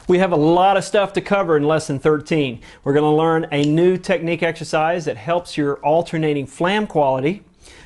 We have a lot of stuff to cover in lesson 13. We're going to learn a new technique exercise that helps your alternating flam quality.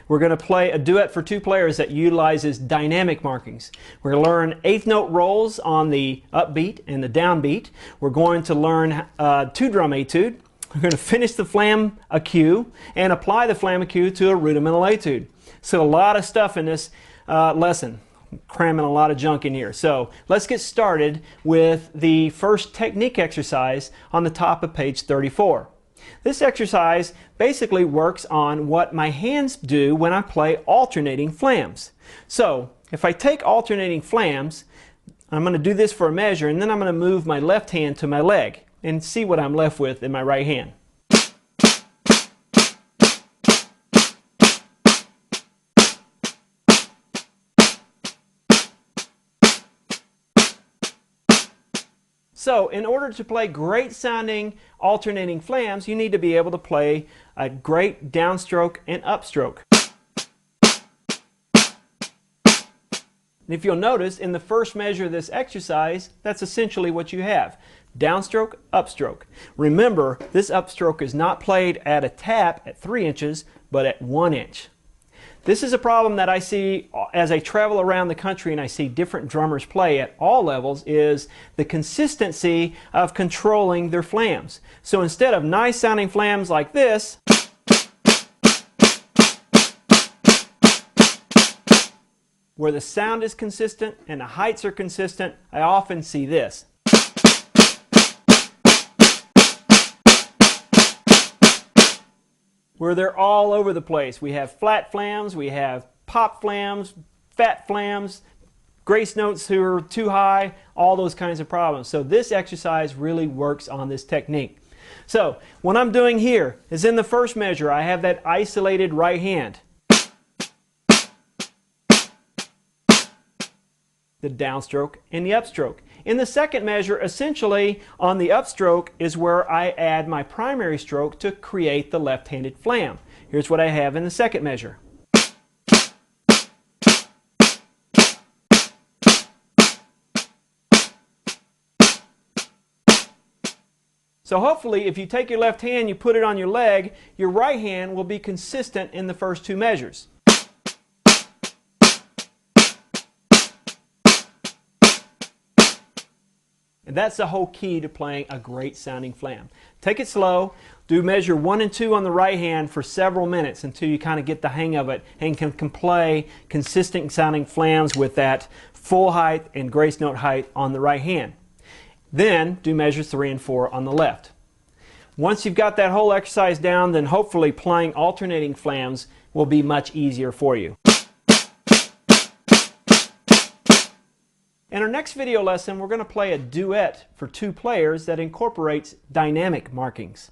We're going to play a duet for two players that utilizes dynamic markings. We're going to learn eighth note rolls on the upbeat and the downbeat. We're going to learn two-drum etude. We're going to finish the flam EQ and apply the flam EQ to a rudimental etude. So a lot of stuff in this lesson. Cramming a lot of junk in here. So let's get started with the first technique exercise on the top of page 34. This exercise basically works on what my hands do when I play alternating flams. So if I take alternating flams, I'm going to do this for a measure, and then I'm going to move my left hand to my leg and see what I'm left with in my right hand. So in order to play great sounding alternating flams, you need to be able to play a great downstroke and upstroke. And if you'll notice, in the first measure of this exercise, that's essentially what you have. Downstroke, upstroke. Remember, this upstroke is not played at a tap at 3 inches, but at 1 inch. This is a problem that I see as I travel around the country and I see different drummers play at all levels, is the consistency of controlling their flams. So instead of nice sounding flams like this, where the sound is consistent and the heights are consistent, I often see this. Where they're all over the place. We have flat flams, we have pop flams, fat flams, grace notes who are too high, all those kinds of problems. So this exercise really works on this technique. So what I'm doing here is in the first measure, I have that isolated right hand. The downstroke and the upstroke. In the second measure, essentially on the upstroke is where I add my primary stroke to create the left-handed flam. Here's what I have in the second measure. So hopefully if you take your left hand, you put it on your leg, your right hand will be consistent in the first two measures. And that's the whole key to playing a great sounding flam. Take it slow, do measure 1 and 2 on the right hand for several minutes until you kind of get the hang of it and can play consistent sounding flams with that full height and grace note height on the right hand. Then do measures 3 and 4 on the left. Once you've got that whole exercise down, then hopefully playing alternating flams will be much easier for you. In our next video lesson, we're going to play a duet for two players that incorporates dynamic markings.